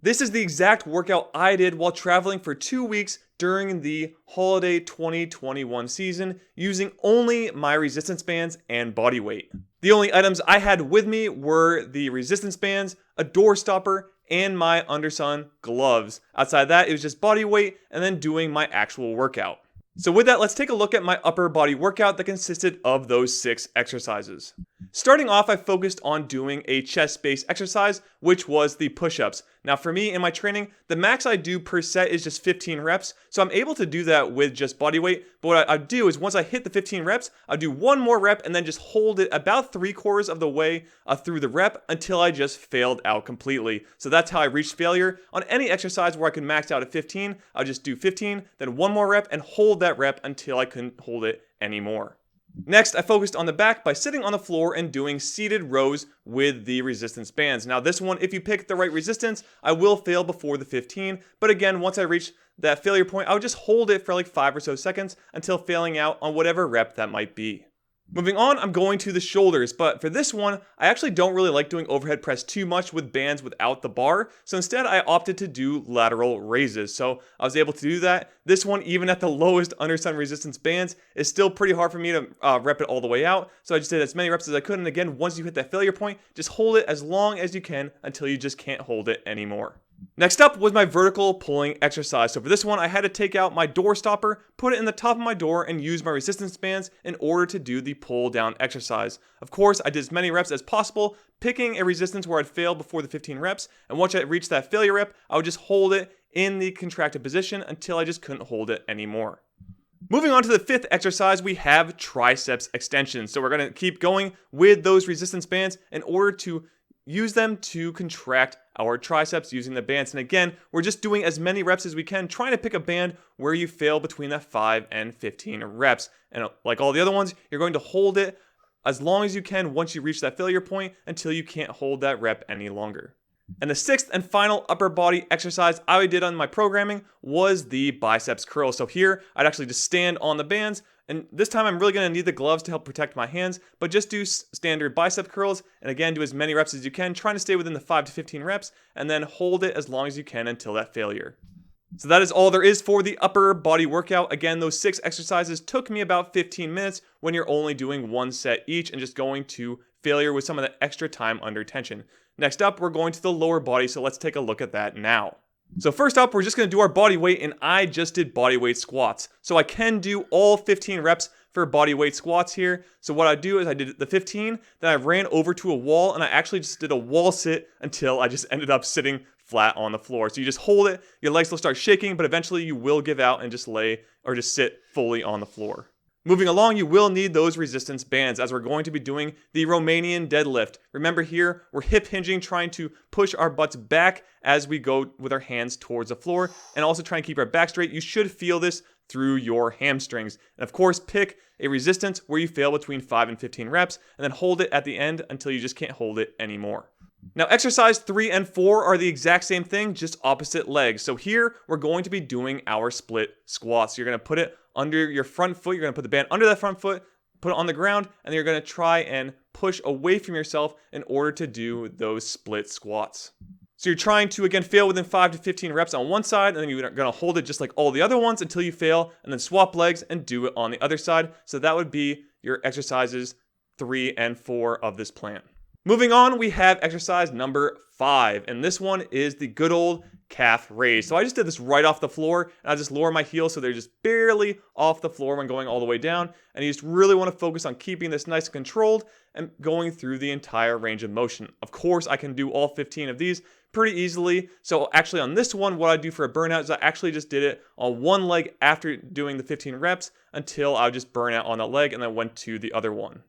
This is the exact workout I did while traveling for 2 weeks during the holiday 2021 season using only my resistance bands and body weight. The only items I had with me were the resistance bands, a door stopper, and my Undersun gloves. Outside that, it was just body weight and then doing my actual workout. So with that, let's take a look at my upper body workout that consisted of those 6 exercises. Starting off, I focused on doing a chest-based exercise, which was the push-ups. Now for me, in my training, the max I do per set is just 15 reps, so I'm able to do that with just body weight. But what I do is once I hit the 15 reps, I'll do one more rep and then just hold it about 3/4 of the way through the rep until I just failed out completely. So that's how I reached failure. On any exercise where I can max out at 15, I'll just do 15, then one more rep and hold that rep until I couldn't hold it anymore. Next, I focused on the back by sitting on the floor and doing seated rows with the resistance bands. Now this one, if you pick the right resistance, I will fail before the 15. But again, once I reach that failure point, I would just hold it for like 5 or so seconds until failing out on whatever rep that might be. Moving on, I'm going to the shoulders, but for this one, I actually don't really like doing overhead press too much with bands without the bar, so instead I opted to do lateral raises. So I was able to do that. This one, even at the lowest Undersun resistance bands, is still pretty hard for me to rep it all the way out, so I just did as many reps as I could, and again, once you hit that failure point, just hold it as long as you can until you just can't hold it anymore. Next up was my vertical pulling exercise. So for this one, I had to take out my door stopper, put it in the top of my door, and use my resistance bands in order to do the pull down exercise. Of course, I did as many reps as possible, picking a resistance where I'd fail before the 15 reps, and once I reached that failure rep, I would just hold it in the contracted position until I just couldn't hold it anymore. Moving on to the 5th exercise, we have triceps extensions. So we're going to keep going with those resistance bands in order to use them to contract our triceps using the bands. And again, we're just doing as many reps as we can, trying to pick a band where you fail between that 5 and 15 reps. And like all the other ones, you're going to hold it as long as you can once you reach that failure point until you can't hold that rep any longer. And the 6th and final upper body exercise I did on my programming was the biceps curl. So here, I'd actually just stand on the bands, and this time I'm really going to need the gloves to help protect my hands, but just do standard bicep curls, and again, do as many reps as you can, trying to stay within the 5 to 15 reps, and then hold it as long as you can until that failure. So that is all there is for the upper body workout. Again, those 6 exercises took me about 15 minutes when you're only doing one set each and just going to failure with some of the extra time under tension. Next up, we're going to the lower body, so let's take a look at that now. So first up, we're just going to do our body weight, and I just did body weight squats. So I can do all 15 reps for body weight squats here. So what I do is I did the 15, then I ran over to a wall, and I actually just did a wall sit until I just ended up sitting flat on the floor. So you just hold it, your legs will start shaking, but eventually you will give out and just lay or just sit fully on the floor. Moving along, you will need those resistance bands as we're going to be doing the Romanian deadlift. Remember here, we're hip hinging, trying to push our butts back as we go with our hands towards the floor, and also trying to keep our back straight. You should feel this through your hamstrings. And of course, pick a resistance where you fail between 5 and 15 reps, and then hold it at the end until you just can't hold it anymore. Now, exercise 3 and 4 are the exact same thing, just opposite legs. So here, we're going to be doing our split squats. You're going to put it under your front foot. You're going to put the band under that front foot, put it on the ground, and then you're going to try and push away from yourself in order to do those split squats. So you're trying to, again, fail within 5 to 15 reps on one side, and then you're going to hold it just like all the other ones until you fail, and then swap legs and do it on the other side. So that would be your exercises 3 and 4 of this plan. Moving on, we have exercise number 5, and this one is the good old calf raise. So I just did this right off the floor, and I just lower my heels so they're just barely off the floor when going all the way down, and you just really want to focus on keeping this nice and controlled and going through the entire range of motion. Of course, I can do all 15 of these pretty easily. So actually on this one, what I do for a burnout is I actually just did it on one leg after doing the 15 reps until I would just burn out on that leg and then went to the other one.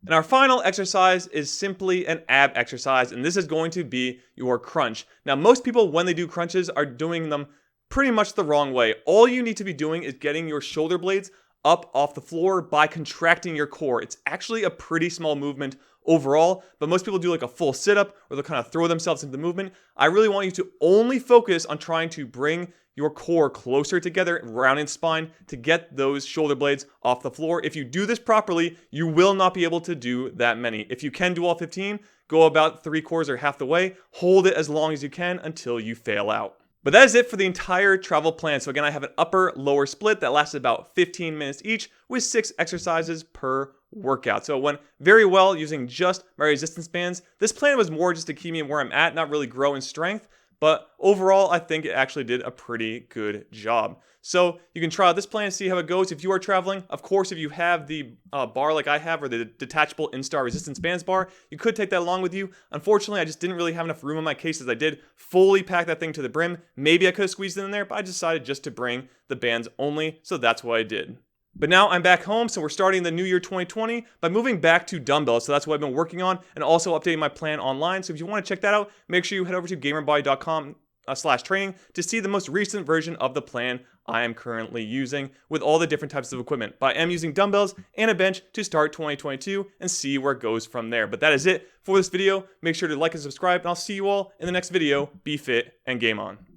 And our final exercise is simply an ab exercise, and this is going to be your crunch. Now, most people, when they do crunches, are doing them pretty much the wrong way. All you need to be doing is getting your shoulder blades up off the floor by contracting your core. It's actually a pretty small movement overall, but most people do like a full sit-up or they'll kind of throw themselves into the movement. I really want you to only focus on trying to bring your core closer together, rounding spine, to get those shoulder blades off the floor. If you do this properly, you will not be able to do that many. If you can do all 15, go about 3/4 or half the way, hold it as long as you can until you fail out. But that is it for the entire travel plan. So again, I have an upper-lower split that lasted about 15 minutes each with 6 exercises per workout. So it went very well using just my resistance bands. This plan was more just to keep me where I'm at, not really grow in strength. But overall, I think it actually did a pretty good job. So you can try out this plan and see how it goes if you are traveling. Of course, if you have the bar like I have, or the detachable Instar resistance bands bar, you could take that along with you. Unfortunately, I just didn't really have enough room in my case as I did fully pack that thing to the brim. Maybe I could have squeezed it in there, but I decided just to bring the bands only, so that's what I did. But now I'm back home, so we're starting the new year 2020 by moving back to dumbbells. So that's what I've been working on, and also updating my plan online. So if you want to check that out, make sure you head over to GamerBody.com/training to see the most recent version of the plan I am currently using with all the different types of equipment. But I am using dumbbells and a bench to start 2022 and see where it goes from there. But that is it for this video. Make sure to like and subscribe, and I'll see you all in the next video. Be fit and game on.